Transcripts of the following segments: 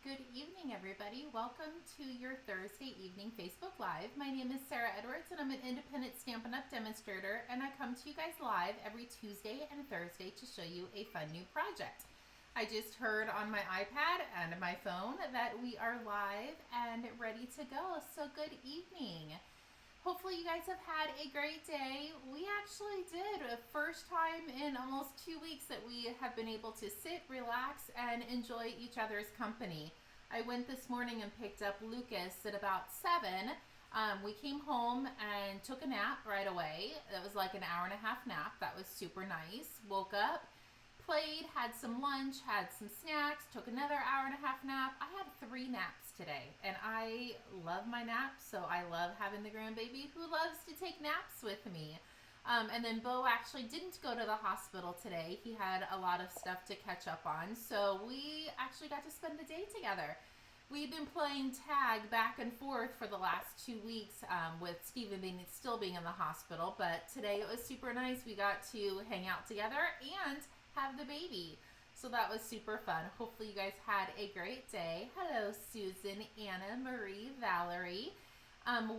Good evening, everybody. Welcome to your Thursday evening Facebook Live. My name is Sarah Edwards, and I'm an independent Stampin' Up! Demonstrator, and I come to you guys live every Tuesday and Thursday to show you a fun new project. I just heard on my iPad and my phone that we are live and ready to go, so good evening. Hopefully you guys have had a great day. We actually did. A first time in almost 2 weeks that we have been able to sit, relax, and enjoy each other's company. I went this morning and picked up Lucas at about 7. We came home and took a nap right away. It was like an hour and a half nap. That was super nice. Woke up, played, had some lunch, had some snacks, took another hour and a half nap. I had 3 naps today, and I love my naps, so I love having the grandbaby who loves to take naps with me. And then Bo actually didn't go to the hospital today. He had a lot of stuff to catch up on, so we actually got to spend the day together. We've been playing tag back and forth for the last 2 weeks with Steven still being in the hospital, but today it was super nice. We got to hang out together and have the baby. So that was super fun. Hopefully you guys had a great day. Hello, Susan, Anna, Marie, Valerie.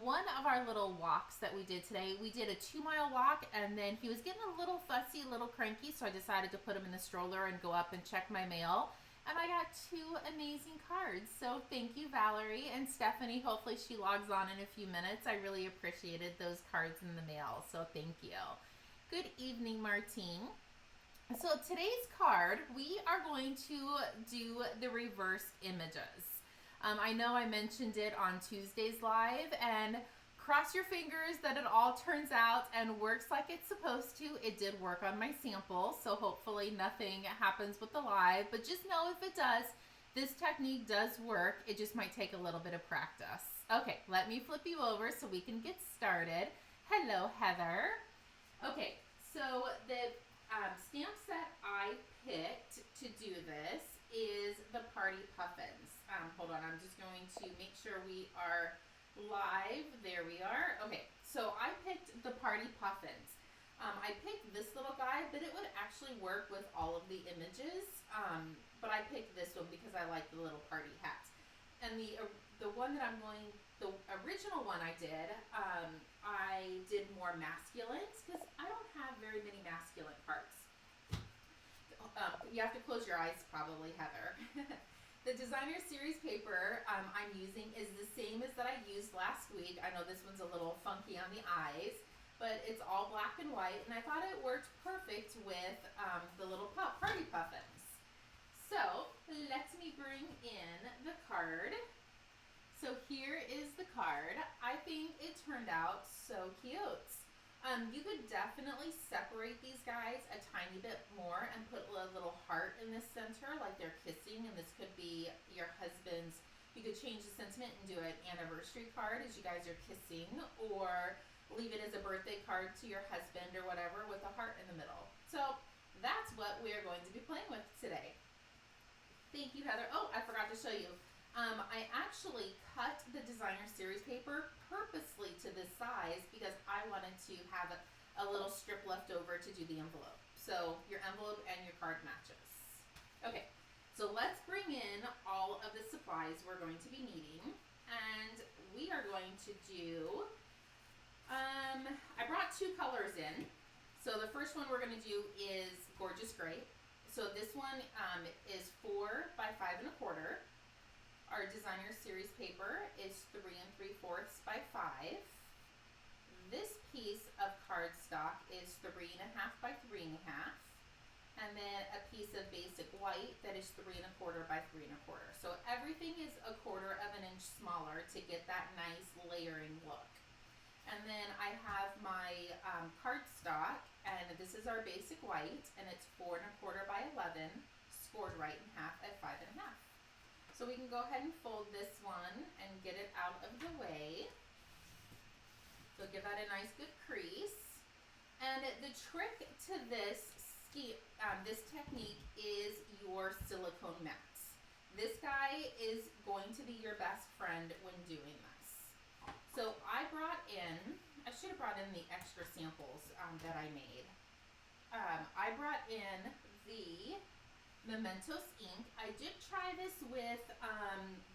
One of our little walks that we did today, we did a 2-mile walk, and then he was getting a little fussy, a little cranky, so I decided to put him in the stroller and go up and check my mail. And I got 2 amazing cards. So thank you, Valerie and Stephanie. Hopefully she logs on in a few minutes. I really appreciated those cards in the mail, so thank you. Good evening, Martine. So today's card, we are going to do the reversed images. I know I mentioned it on Tuesday's live, and cross your fingers that it all turns out and works like it's supposed to. It did work on my sample, so hopefully nothing happens with the live, but just know if it does, this technique does work. It just might take a little bit of practice. Okay, let me flip you over so we can get started. Hello, Heather. Okay, so the stamp set I picked to do this is the Party Puffins. Hold on, I'm just going to make sure we are live. There we are. Okay, so I picked the Party Puffins. I picked this little guy, but it would actually work with all of the images. But I picked this one because I like the little party hat. And the one that the original one I did more masculine because I don't have very many masculine parts. You have to close your eyes probably, Heather. The designer series paper I'm using is the same as that I used last week. I know this one's a little funky on the eyes, but it's all black and white, and I thought it worked perfect with the little Party Puffins. So let me bring in the card. So here is the card. I think it turned out so cute. You could definitely separate these guys a tiny bit more and put a little heart in the center like they're kissing, and this could be your husband's. You could change the sentiment and do an anniversary card as you guys are kissing, or leave it as a birthday card to your husband or whatever with a heart in the middle. So that's what we are going to be playing with today. Thank you, Heather. Oh, I forgot to show you. I actually cut the designer series paper purposely to this size because I wanted to have a little strip left over to do the envelope. So your envelope and your card matches. Okay, so let's bring in all of the supplies we're going to be needing. And we are going to do, I brought 2 colors in. So the first one we're going to do is Gorgeous Gray. So this one is 4 by 5 1/4. Our designer series paper is 3 3/4 by 5. This piece of cardstock is 3 1/2 by 3 1/2. And then a piece of basic white that is 3 1/4 by 3 1/4. So everything is 1/4 of an inch smaller to get that nice layering look. And then I have my cardstock, and this is our basic white, and it's 4 1/4 by 11, scored right in half at 5 1/2. So we can go ahead and fold this one and get it out of the way. So give that a nice good crease. And the trick to this technique is your silicone mats. This guy is going to be your best friend when doing this. So I should have brought in the extra samples that I made. I brought in the Mementos ink. I did try this with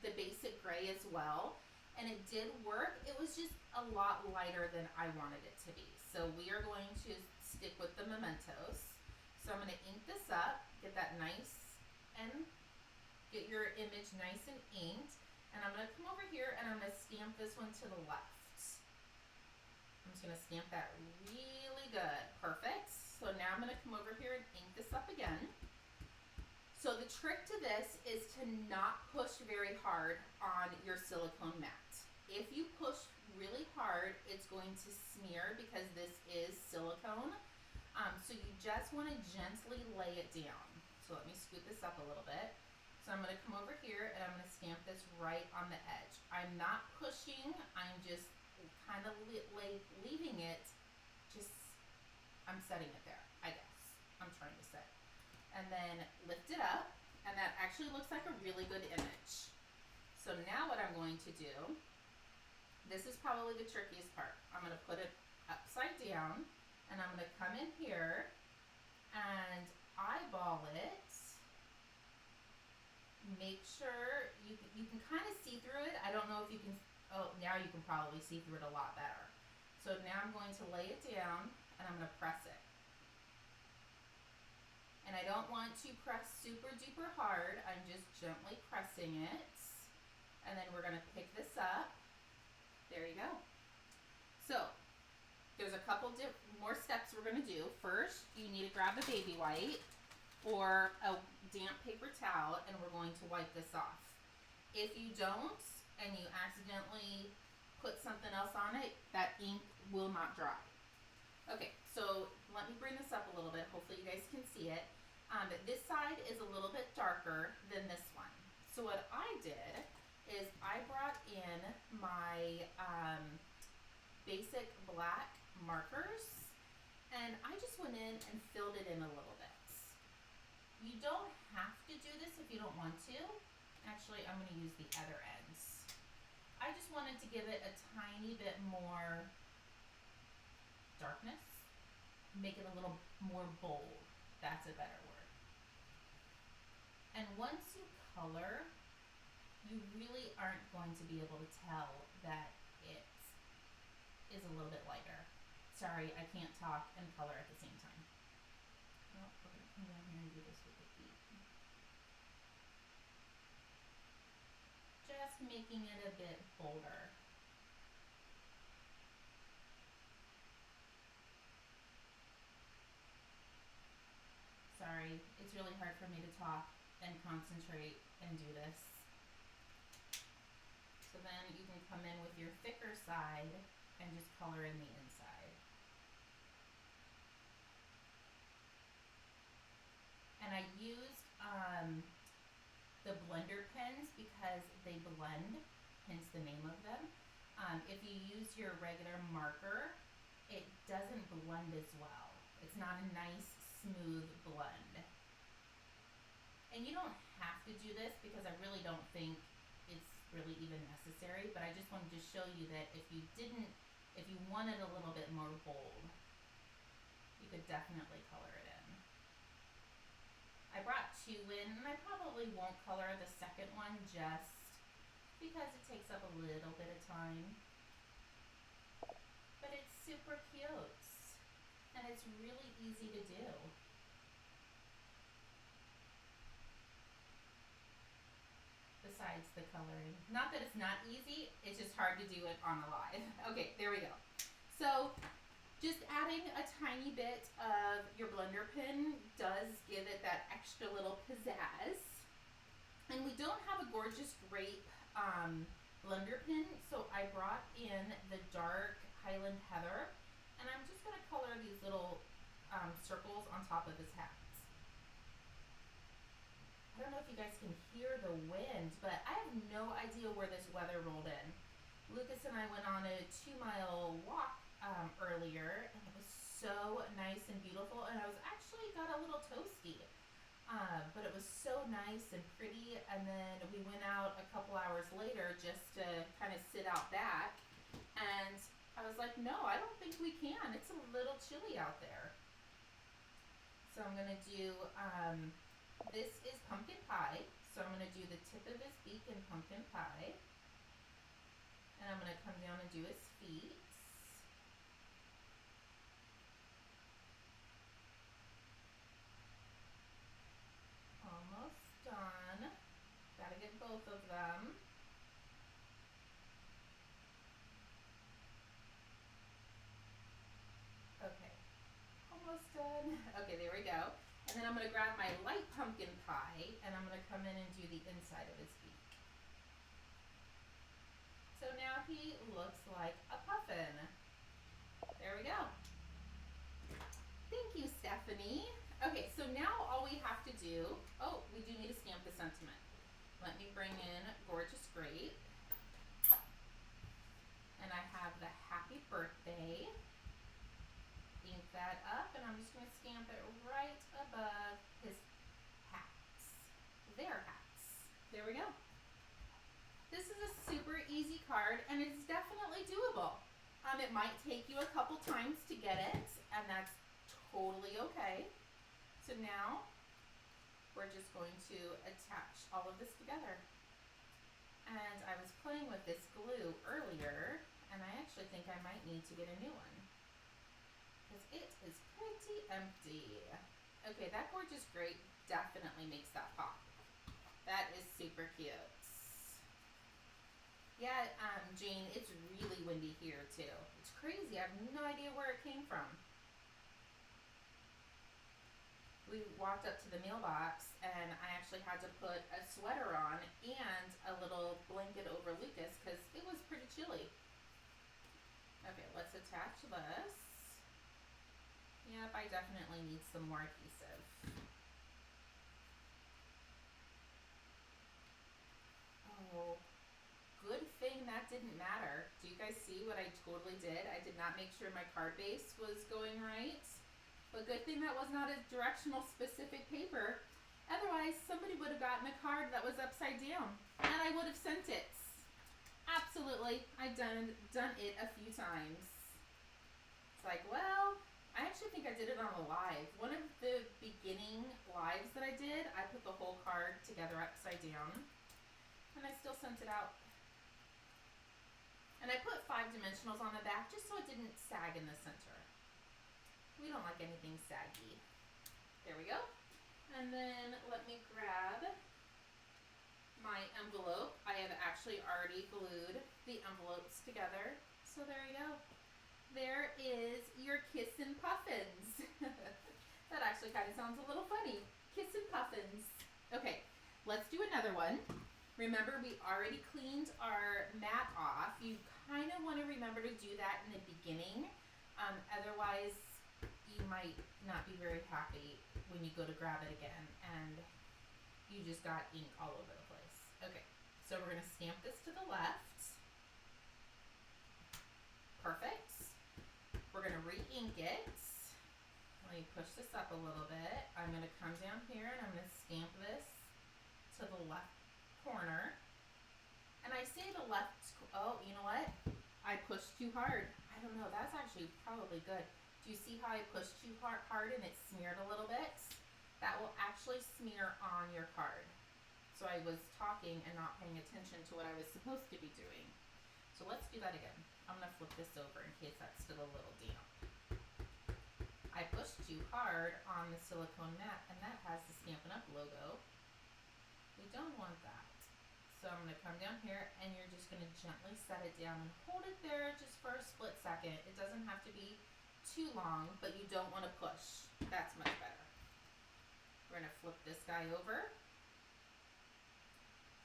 the basic gray as well, and it did work. It was just a lot lighter than I wanted it to be. So we are going to stick with the Mementos. So I'm going to ink this up, get that nice, and get your image nice and inked. And I'm going to come over here and I'm going to stamp this one to the left. I'm just going to stamp that really good. Perfect. So now I'm going to come over here and ink this up again. So the trick to this is to not push very hard on your silicone mat. If you push really hard, it's going to smear because this is silicone. So you just want to gently lay it down. So let me scoot this up a little bit. So I'm going to come over here and I'm going to stamp this right on the edge. I'm not pushing, I'm just kind of leaving it, I'm setting it there, I guess. I'm trying to say. And then lift it up, and that actually looks like a really good image. So now what I'm going to do, this is probably the trickiest part. I'm going to put it upside down, and I'm going to come in here and eyeball it. Make sure you can kind of see through it. I don't know if you can, oh, now you can probably see through it a lot better. So now I'm going to lay it down, and I'm going to press it. And I don't want to press super duper hard. I'm just gently pressing it. And then we're going to pick this up. There you go. So there's a couple more steps we're going to do. First, you need to grab a baby wipe or a damp paper towel, and we're going to wipe this off. If you don't, and you accidentally put something else on it, that ink will not dry. Okay, so let me bring this up a little bit. Hopefully you guys can see it. This side is a little bit darker than this one. So what I did is I brought in my basic black markers, and I just went in and filled it in a little bit. You don't have to do this if you don't want to. Actually, I'm going to use the other ends. I just wanted to give it a tiny bit more darkness, make it a little more bold. That's a better word. And once you color, you really aren't going to be able to tell that it is a little bit lighter. Sorry, I can't talk and color at the same time. Well, we're going to come down here and do this with the feet. Just making it a bit bolder. Sorry, it's really hard for me to talk and concentrate and do this. So then you can come in with your thicker side and just color in the inside. And I used the blender pens because they blend, hence the name of them. If you use your regular marker, it doesn't blend as well. It's not a nice smooth blend. And you don't have to do this because I really don't think it's really even necessary, but I just wanted to show you that if you wanted a little bit more bold, you could definitely color it in. I brought two in, and I probably won't color the second one just because it takes up a little bit of time. But it's super cute, and it's really easy to do. Besides the coloring. Not that it's not easy, it's just hard to do it on a live. Okay, there we go. So just adding a tiny bit of your blender pen does give it that extra little pizzazz. And we don't have a gorgeous grape blender pen, so I brought in the dark Highland Heather, and I'm just going to color these little circles on top of his hat. I don't know if you guys can hear the wind, but I have no idea where this weather rolled in. Lucas and I went on a 2-mile walk earlier, and it was so nice and beautiful, and I was actually got a little toasty, but it was so nice and pretty. And then we went out a couple hours later just to kind of sit out back, and I was like, no, I don't think we can. It's a little chilly out there. So I'm gonna do This is pumpkin pie, so I'm going to do the tip of his beak in pumpkin pie. And I'm going to come down and do his feet. Almost done. Gotta get both of them. Okay, almost done. Okay, there we go. And then I'm going to grab my light pumpkin pie and I'm going to come in and do the inside of his beak. So now he looks like a puffin. There we go. Thank you, Stephanie. Okay, so now all we have to do, oh, we do need to stamp the sentiment. Let me bring in Gorgeous Grape. And I have the happy birthday. Ink that up, and I'm just going to stamp it right above his hats. Their hats. There we go. This is a super easy card, and it's definitely doable. It might take you a couple times to get it, and that's totally okay. So now, we're just going to attach all of this together. And I was playing with this glue earlier, and I actually think I might need to get a new one, because it is pretty empty. Okay, that Gorgeous Grape definitely makes that pop. That is super cute. Yeah, Jane, it's really windy here too. It's crazy. I have no idea where it came from. We walked up to the mailbox and I actually had to put a sweater on and a little blanket over Lucas because it was pretty chilly. Okay, let's attach this. Yep, I definitely need some more adhesive. Oh, good thing that didn't matter. Do you guys see what I totally did? I did not make sure my card base was going right. But good thing that was not a directional specific paper. Otherwise, somebody would have gotten a card that was upside down and I would have sent it. Absolutely. I've done it a few times. It's like, well, I actually think I did it on a live. One of the beginning lives that I did, I put the whole card together upside down and I still sent it out. And I put 5 dimensionals on the back just so it didn't sag in the center. We don't like anything saggy. There we go. And then let me grab my envelope. I have actually already glued the envelopes together. So there you go. There is your Kissin' Puffins. That actually kind of sounds a little funny. Kissin' Puffins. Okay, let's do another one. Remember, we already cleaned our mat off. You kind of want to remember to do that in the beginning. Otherwise, you might not be very happy when you go to grab it again and you just got ink all over the place. Okay, so we're going to stamp this to the left. Perfect. We're going to re-ink it. Let me push this up a little bit. I'm going to come down here and I'm going to stamp this to the left corner. And I say the left, oh, you know what? I pushed too hard. I don't know, that's actually probably good. Do you see how I pushed too hard and it smeared a little bit? That will actually smear on your card. So I was talking and not paying attention to what I was supposed to be doing. So let's do that again. I'm going to flip this over in case that's still a little damp. I pushed too hard on the silicone mat and that has the Stampin' Up! Logo. We don't want that. So I'm going to come down here and you're just going to gently set it down and hold it there just for a split second. It doesn't have to be too long, but you don't want to push. That's much better. We're going to flip this guy over.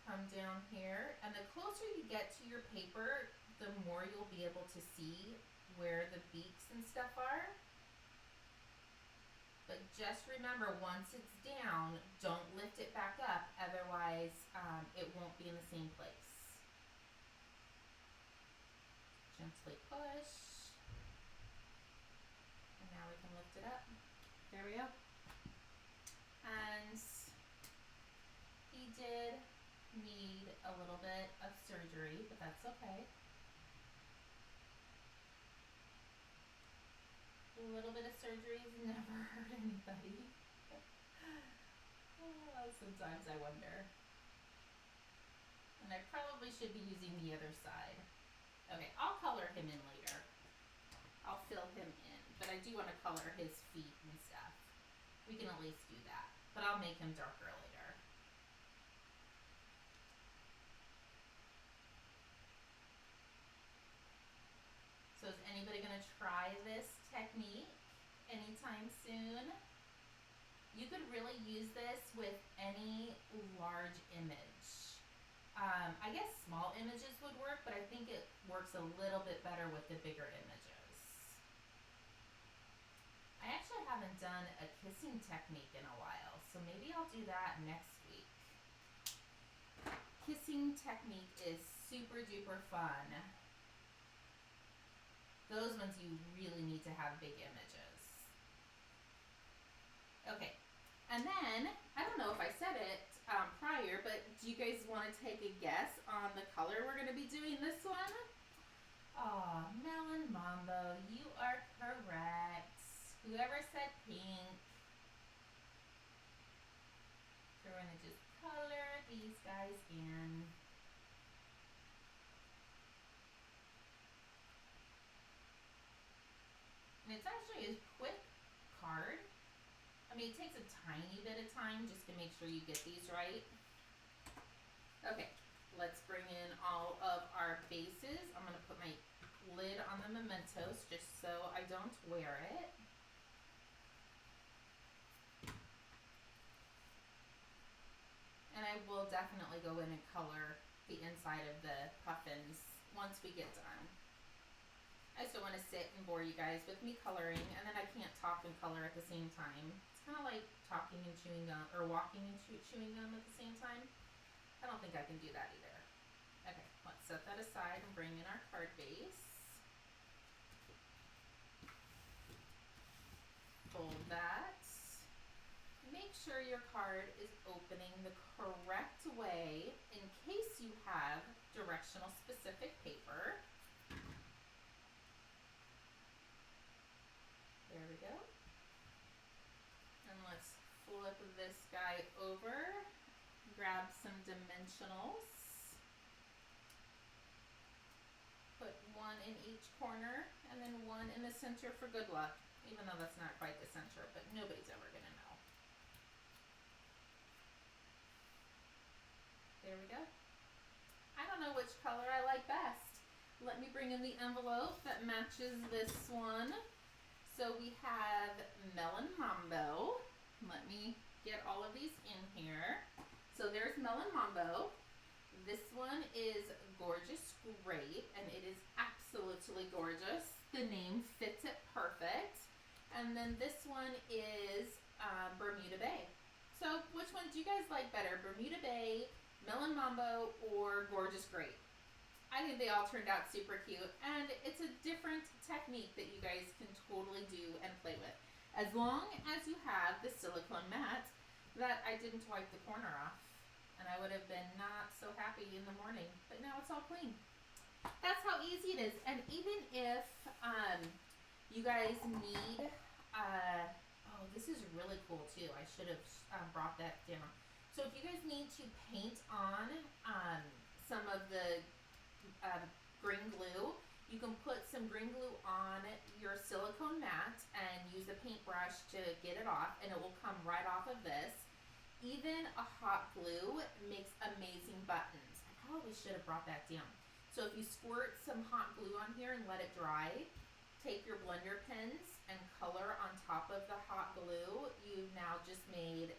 Come down here, and the closer you get to your paper, the more you'll be able to see where the beaks and stuff are. But just remember, once it's down, don't lift it back up, otherwise it won't be in the same place. Gently push. And now we can lift it up. There we go. And he did need a little bit of surgery, but that's okay. A little bit of surgery has never hurt anybody. Sometimes I wonder. And I probably should be using the other side. Okay, I'll color him in later. I'll fill him in, but I do want to color his feet and stuff. We can at least do that, but I'll make him darker later. So is anybody going to try this technique anytime soon? You could really use this with any large image. I guess small images would work, but I think it works a little bit better with the bigger images. I actually haven't done a kissing technique in a while, so maybe I'll do that next week. Kissing technique is super duper fun. Those ones you really need to have big images. Okay, and then, I don't know if I said it prior, but do you guys want to take a guess on the color we're going to be doing this one? Aw, Melon Mambo, you are correct. Whoever said pink. So we're going to just color these guys in. And it's actually a quick card. I mean, it takes a tiny bit of time just to make sure you get these right. Okay, let's bring in all of our bases. I'm going to put my lid on the mementos just so I don't wear it. And I will definitely go in and color the inside of the puffins once we get done. I just don't want to sit and bore you guys with me coloring, and then I can't talk and color at the same time. It's kind of like talking and chewing gum, or walking and chewing gum at the same time. I don't think I can do that either. Okay, let's set that aside and bring in our card base. Fold that. Make sure your card is opening the correct way in case you have directional specific paper. There we go. And let's flip this guy over. Grab some dimensionals. Put one in each corner and then one in the center for good luck. Even though that's not quite the center, but nobody's ever going to know. There we go. I don't know which color I like best. Let me bring in the envelope that matches this one. So we have Melon Mambo. Let me get all of these in here. So there's Melon Mambo. This one is Gorgeous Grape, and it is absolutely gorgeous. The name fits it perfect. And then this one is Bermuda Bay. So which one do you guys like better? Bermuda Bay, Melon Mambo, or Gorgeous Grape? I think they all turned out super cute, and it's a different technique that you guys can totally do and play with. As long as you have the silicone mat that I didn't wipe the corner off, and I would have been not so happy in the morning, but now it's all clean. That's how easy it is. And even if you guys need, oh, this is really cool too. I should have brought that down. So if you guys need to paint on some of the green glue, you can put some green glue on your silicone mat and use a paintbrush to get it off, and it will come right off of this. Even a hot glue makes amazing buttons. I probably should have brought that down. So if you squirt some hot glue on here and let it dry, take your blender pens and color on top of the hot glue, you've now just made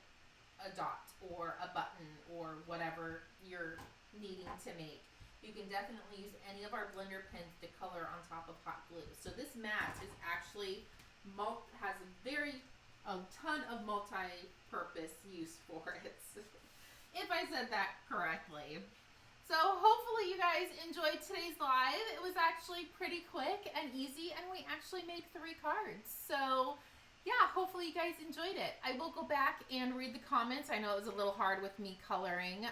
a dot or a button or whatever you're needing to make. You can definitely use any of our blender pens to color on top of hot glue. So this mat is actually has a ton of multi-purpose use for it, if I said that correctly. So hopefully you guys enjoyed today's live. It was actually pretty quick and easy, and we actually made 3 cards. So yeah, hopefully you guys enjoyed it. I will go back and read the comments. I know it was a little hard with me coloring,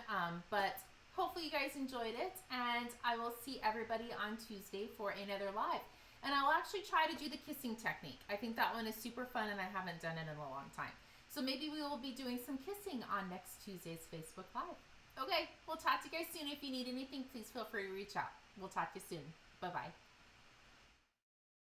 but hopefully you guys enjoyed it, and I will see everybody on Tuesday for another live. And I'll actually try to do the kissing technique. I think that one is super fun, and I haven't done it in a long time. So maybe we will be doing some kissing on next Tuesday's Facebook Live. Okay, we'll talk to you guys soon. If you need anything, please feel free to reach out. We'll talk to you soon. Bye-bye.